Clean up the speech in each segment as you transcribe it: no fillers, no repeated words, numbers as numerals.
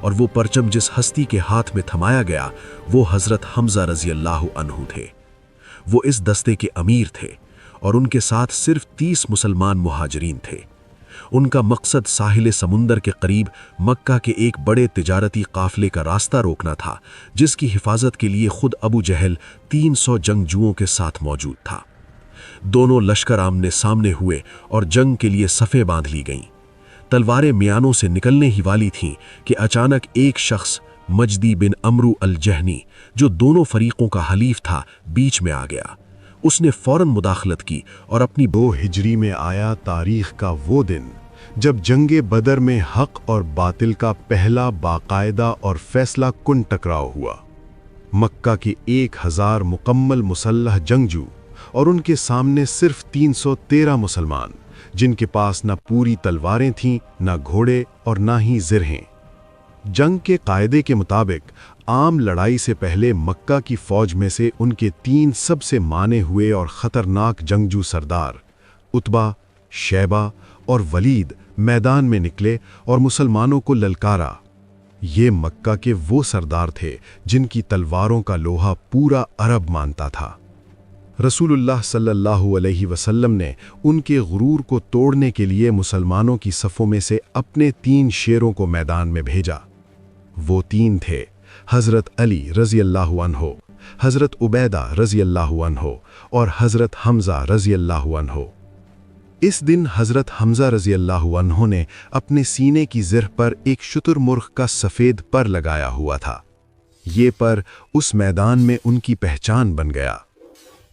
اور وہ پرچم جس ہستی کے ہاتھ میں تھمایا گیا وہ حضرت حمزہ رضی اللہ عنہ تھے۔ وہ اس دستے کے امیر تھے اور ان کے ساتھ صرف 30 مسلمان مہاجرین تھے۔ ان کا مقصد ساحل سمندر کے قریب مکہ کے ایک بڑے تجارتی قافلے کا راستہ روکنا تھا، جس کی حفاظت کے لیے خود ابو جہل 300 جنگجوؤں کے ساتھ موجود تھا۔ دونوں لشکر آمنے سامنے ہوئے اور جنگ کے لیے صفیں باندھ لی گئیں۔ تلواریں میانوں سے نکلنے ہی والی تھیں کہ اچانک ایک شخص مجدی بن عمرو الجہنی، جو دونوں فریقوں کا حلیف تھا، بیچ میں آ گیا۔ اس نے فوراً مداخلت کی اور اپنی 2 ہجری میں آیا تاریخ کا وہ دن جب جنگ بدر میں حق اور باطل کا پہلا باقاعدہ اور فیصلہ کن ٹکراؤ ہوا۔ مکہ کے 1000 مکمل مسلح جنگجو اور ان کے سامنے صرف 313 مسلمان، جن کے پاس نہ پوری تلواریں تھیں، نہ گھوڑے اور نہ ہی زرہیں۔ جنگ کے قاعدے کے مطابق عام لڑائی سے پہلے مکہ کی فوج میں سے ان کے 3 سب سے مانے ہوئے اور خطرناک جنگجو سردار عتبہ، شیبہ اور ولید میدان میں نکلے اور مسلمانوں کو للکارا۔ یہ مکہ کے وہ سردار تھے جن کی تلواروں کا لوہا پورا عرب مانتا تھا۔ رسول اللہ صلی اللہ علیہ وسلم نے ان کے غرور کو توڑنے کے لیے مسلمانوں کی صفوں میں سے اپنے 3 شیروں کو میدان میں بھیجا۔ وہ 3 تھے حضرت علی رضی اللہ عنہ، حضرت عبیدہ رضی اللہ عنہ اور حضرت حمزہ رضی اللہ عنہ۔ اس دن حضرت حمزہ رضی اللہ عنہ نے اپنے سینے کی زرہ پر ایک شتر مرغ کا سفید پر لگایا ہوا تھا۔ یہ پر اس میدان میں ان کی پہچان بن گیا۔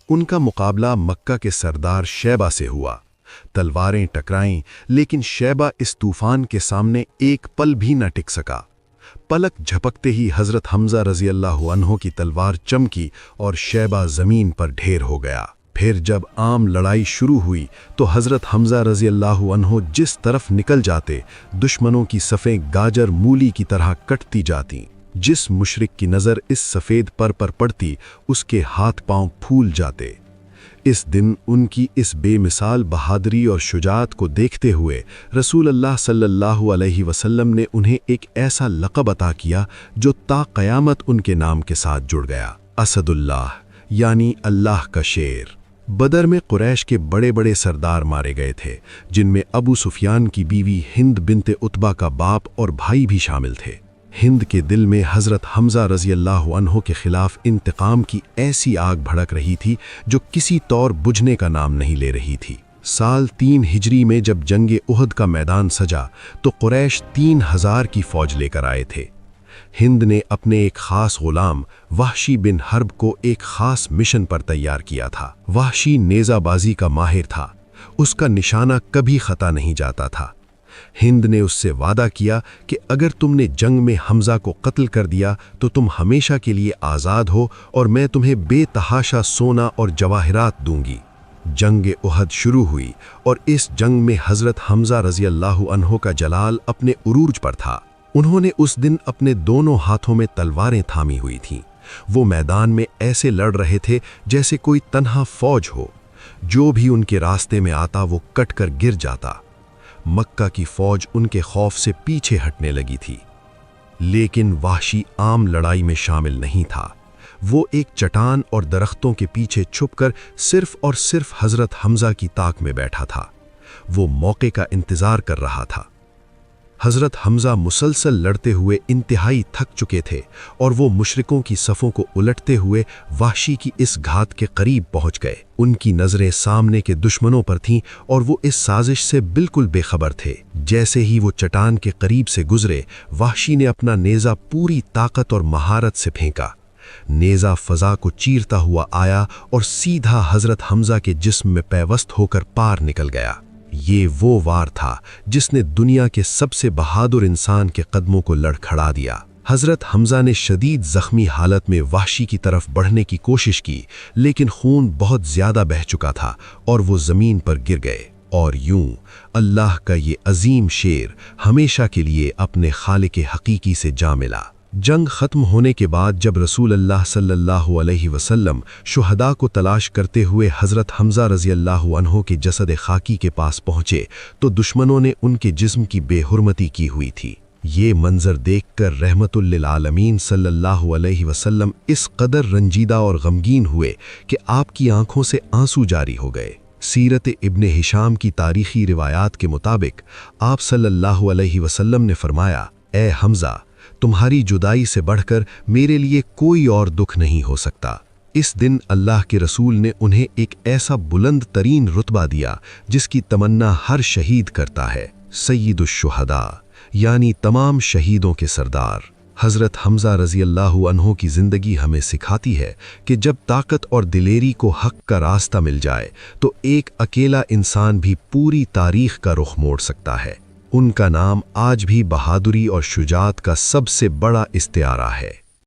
ان کا مقابلہ مکہ کے سردار شیبہ سے ہوا۔ تلواریں ٹکرائیں، لیکن شیبہ اس طوفان کے سامنے ایک پل بھی نہ ٹک سکا۔ پلک جھپکتے ہی حضرت حمزہ رضی اللہ عنہ کی تلوار چمکی اور شیبہ زمین پر ڈھیر ہو گیا۔ پھر جب عام لڑائی شروع ہوئی تو حضرت حمزہ رضی اللہ عنہ جس طرف نکل جاتے، دشمنوں کی صفیں گاجر مولی کی طرح کٹتی جاتی۔ جس مشرک کی نظر اس سفید پر پڑتی، اس کے ہاتھ پاؤں پھول جاتے۔ اس دن ان کی اس بے مثال بہادری اور شجاعت کو دیکھتے ہوئے رسول اللہ صلی اللہ علیہ وسلم نے انہیں ایک ایسا لقب عطا کیا جو تا قیامت ان کے نام کے ساتھ جڑ گیا، اسد اللہ، یعنی اللہ کا شیر۔ بدر میں قریش کے بڑے بڑے سردار مارے گئے تھے، جن میں ابو سفیان کی بیوی ہند بنت عتبہ کا باپ اور بھائی بھی شامل تھے۔ ہند کے دل میں حضرت حمزہ رضی اللہ عنہ کے خلاف انتقام کی ایسی آگ بھڑک رہی تھی جو کسی طور بجھنے کا نام نہیں لے رہی تھی۔ سال 3 ہجری میں جب جنگ احد کا میدان سجا تو قریش 3000 کی فوج لے کر آئے تھے۔ ہند نے اپنے ایک خاص غلام وحشی بن حرب کو ایک خاص مشن پر تیار کیا تھا۔ وحشی نیزہ بازی کا ماہر تھا، اس کا نشانہ کبھی خطا نہیں جاتا تھا۔ ہند نے اس سے وعدہ کیا کہ اگر تم نے جنگ میں حمزہ کو قتل کر دیا تو تم ہمیشہ کے لیے آزاد ہو اور میں تمہیں بے تحاشا سونا اور جواہرات دوں گی۔ جنگ احد شروع ہوئی اور اس جنگ میں حضرت حمزہ رضی اللہ عنہ کا جلال اپنے عروج پر تھا۔ انہوں نے اس دن اپنے دونوں ہاتھوں میں تلواریں تھامی ہوئی تھیں۔ وہ میدان میں ایسے لڑ رہے تھے جیسے کوئی تنہا فوج ہو۔ جو بھی ان کے راستے میں آتا وہ کٹ کر گر جاتا۔ مکہ کی فوج ان کے خوف سے پیچھے ہٹنے لگی تھی، لیکن وحشی عام لڑائی میں شامل نہیں تھا۔ وہ ایک چٹان اور درختوں کے پیچھے چھپ کر صرف اور صرف حضرت حمزہ کی طاق میں بیٹھا تھا۔ وہ موقع کا انتظار کر رہا تھا۔ حضرت حمزہ مسلسل لڑتے ہوئے انتہائی تھک چکے تھے اور وہ مشرکوں کی صفوں کو الٹتے ہوئے وحشی کی اس گھات کے قریب پہنچ گئے۔ ان کی نظریں سامنے کے دشمنوں پر تھیں اور وہ اس سازش سے بالکل بے خبر تھے۔ جیسے ہی وہ چٹان کے قریب سے گزرے، وحشی نے اپنا نیزہ پوری طاقت اور مہارت سے پھینکا۔ نیزہ فضا کو چیرتا ہوا آیا اور سیدھا حضرت حمزہ کے جسم میں پیوست ہو کر پار نکل گیا۔ یہ وہ وار تھا جس نے دنیا کے سب سے بہادر انسان کے قدموں کو لڑکھڑا دیا۔ حضرت حمزہ نے شدید زخمی حالت میں وحشی کی طرف بڑھنے کی کوشش کی، لیکن خون بہت زیادہ بہہ چکا تھا اور وہ زمین پر گر گئے۔ اور یوں اللہ کا یہ عظیم شیر ہمیشہ کے لیے اپنے خالق حقیقی سے جا ملا۔ جنگ ختم ہونے کے بعد جب رسول اللہ صلی اللہ علیہ وسلم شہداء کو تلاش کرتے ہوئے حضرت حمزہ رضی اللہ عنہ کے جسد خاکی کے پاس پہنچے تو دشمنوں نے ان کے جسم کی بے حرمتی کی ہوئی تھی۔ یہ منظر دیکھ کر رحمت للعالمین صلی اللہ علیہ وسلم اس قدر رنجیدہ اور غمگین ہوئے کہ آپ کی آنکھوں سے آنسو جاری ہو گئے۔ سیرت ابن ہشام کی تاریخی روایات کے مطابق آپ صلی اللہ علیہ وسلم نے فرمایا، اے حمزہ، تمہاری جدائی سے بڑھ کر میرے لیے کوئی اور دکھ نہیں ہو سکتا۔ اس دن اللہ کے رسول نے انہیں ایک ایسا بلند ترین رتبہ دیا جس کی تمنا ہر شہید کرتا ہے، سید الشہداء، یعنی تمام شہیدوں کے سردار۔ حضرت حمزہ رضی اللہ عنہ کی زندگی ہمیں سکھاتی ہے کہ جب طاقت اور دلیری کو حق کا راستہ مل جائے تو ایک اکیلا انسان بھی پوری تاریخ کا رخ موڑ سکتا ہے۔ ان کا نام آج بھی بہادری اور شجاعت کا سب سے بڑا استعارہ ہے۔